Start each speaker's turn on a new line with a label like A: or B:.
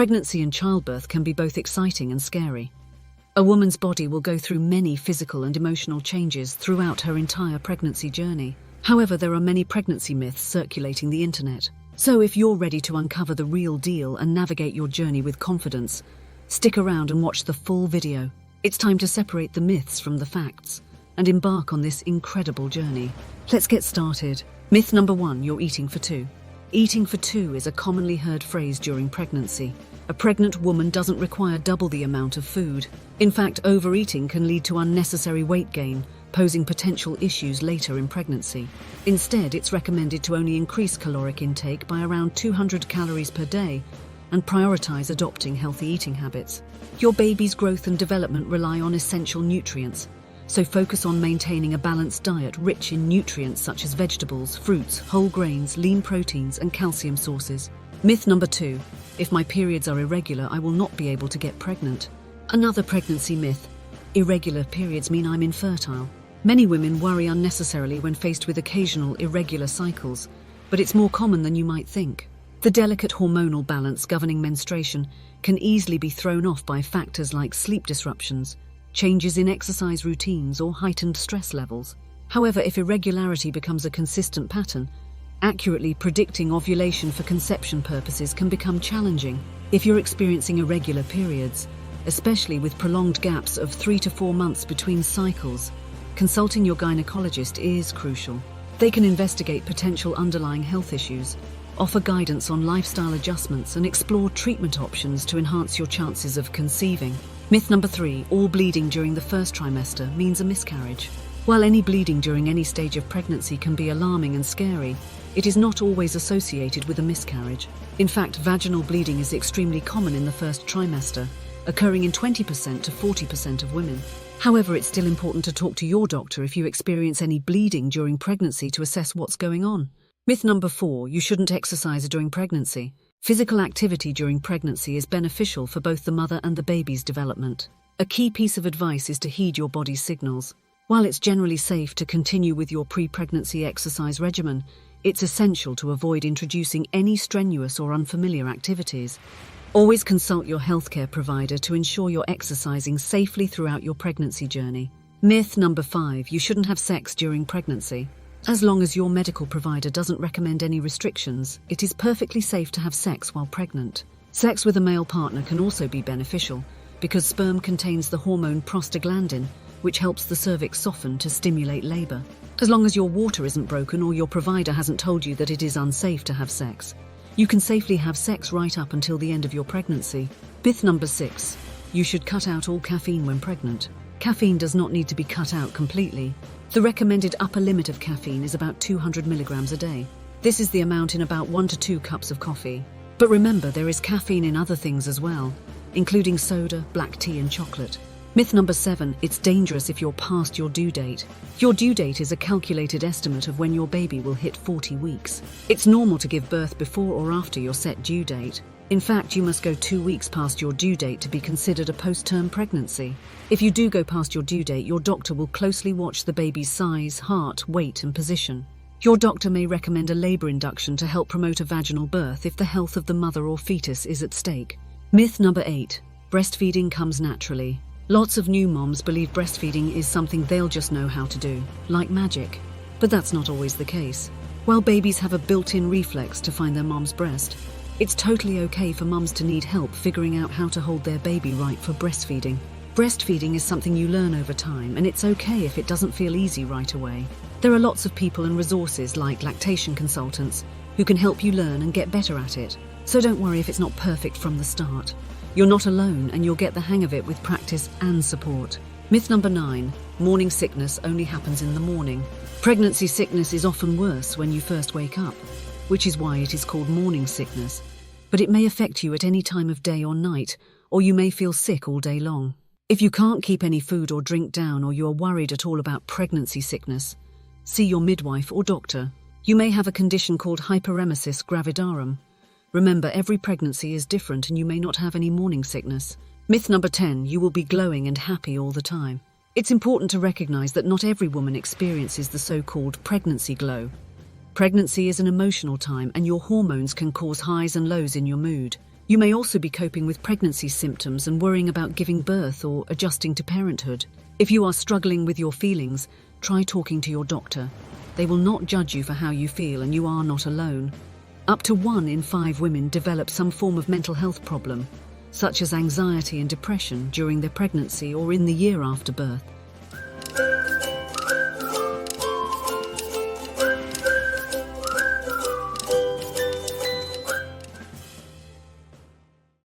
A: Pregnancy and childbirth can be both exciting and scary. A woman's body will go through many physical and emotional changes throughout her entire pregnancy journey. However, there are many pregnancy myths circulating the internet. So if you're ready to uncover the real deal and navigate your journey with confidence, stick around and watch the full video. It's time to separate the myths from the facts and embark on this incredible journey. Let's get started. Myth number 1, you're eating for two. Eating for two is a commonly heard phrase during pregnancy. A pregnant woman doesn't require double the amount of food. In fact, overeating can lead to unnecessary weight gain, posing potential issues later in pregnancy. Instead, it's recommended to only increase caloric intake by around 200 calories per day and prioritize adopting healthy eating habits. Your baby's growth and development rely on essential nutrients, so focus on maintaining a balanced diet rich in nutrients such as vegetables, fruits, whole grains, lean proteins, and calcium sources. Myth number 2, if my periods are irregular, I will not be able to get pregnant. Another pregnancy myth: irregular periods mean I'm infertile. Many women worry unnecessarily when faced with occasional irregular cycles, but it's more common than you might think. The delicate hormonal balance governing menstruation can easily be thrown off by factors like sleep disruptions, changes in exercise routines, or heightened stress levels. However, if irregularity becomes a consistent pattern, accurately predicting ovulation for conception purposes can become challenging. If you're experiencing irregular periods, especially with prolonged gaps of 3 to 4 months between cycles, consulting your gynecologist is crucial. They can investigate potential underlying health issues, offer guidance on lifestyle adjustments, and explore treatment options to enhance your chances of conceiving. Myth number 3, all bleeding during the first trimester means a miscarriage. While any bleeding during any stage of pregnancy can be alarming and scary, it is not always associated with a miscarriage. In fact, vaginal bleeding is extremely common in the first trimester, occurring in 20% to 40% of women. However, it's still important to talk to your doctor if you experience any bleeding during pregnancy to assess what's going on. Myth number 4, you shouldn't exercise during pregnancy. Physical activity during pregnancy is beneficial for both the mother and the baby's development. A key piece of advice is to heed your body's signals. While it's generally safe to continue with your pre-pregnancy exercise regimen, it's essential to avoid introducing any strenuous or unfamiliar activities. Always consult your healthcare provider to ensure you're exercising safely throughout your pregnancy journey. Myth number 5, you shouldn't have sex during pregnancy. As long as your medical provider doesn't recommend any restrictions, it is perfectly safe to have sex while pregnant. Sex with a male partner can also be beneficial because sperm contains the hormone prostaglandin, which helps the cervix soften to stimulate labor. As long as your water isn't broken or your provider hasn't told you that it is unsafe to have sex, you can safely have sex right up until the end of your pregnancy. Myth number 6, you should cut out all caffeine when pregnant. Caffeine does not need to be cut out completely. The recommended upper limit of caffeine is about 200 milligrams a day. This is the amount in about 1 to 2 cups of coffee. But remember, there is caffeine in other things as well, including soda, black tea, and chocolate. Myth number 7, it's dangerous if you're past your due date. Your due date is a calculated estimate of when your baby will hit 40 weeks. It's normal to give birth before or after your set due date. In fact, you must go 2 weeks past your due date to be considered a post-term pregnancy. If you do go past your due date, your doctor will closely watch the baby's size, heart, weight, and position. Your doctor may recommend a labor induction to help promote a vaginal birth if the health of the mother or fetus is at stake. Myth number 8, breastfeeding comes naturally. Lots of new moms believe breastfeeding is something they'll just know how to do, like magic. But that's not always the case. While babies have a built-in reflex to find their mom's breast, it's totally okay for mums to need help figuring out how to hold their baby right for breastfeeding. Breastfeeding is something you learn over time, and it's okay if it doesn't feel easy right away. There are lots of people and resources like lactation consultants who can help you learn and get better at it. So don't worry if it's not perfect from the start. You're not alone, and you'll get the hang of it with practice and support. Myth number 9, morning sickness only happens in the morning. Pregnancy sickness is often worse when you first wake up, which is why it is called morning sickness. But it may affect you at any time of day or night, or you may feel sick all day long. If you can't keep any food or drink down, or you are worried at all about pregnancy sickness, see your midwife or doctor. You may have a condition called hyperemesis gravidarum. Remember, every pregnancy is different and you may not have any morning sickness. Myth number 10, you will be glowing and happy all the time. It's important to recognize that not every woman experiences the so-called pregnancy glow. Pregnancy is an emotional time, and your hormones can cause highs and lows in your mood. You may also be coping with pregnancy symptoms and worrying about giving birth or adjusting to parenthood. If you are struggling with your feelings, try talking to your doctor. They will not judge you for how you feel, and you are not alone. Up to 1 in 5 women develop some form of mental health problem, such as anxiety and depression during their pregnancy or in the year after birth.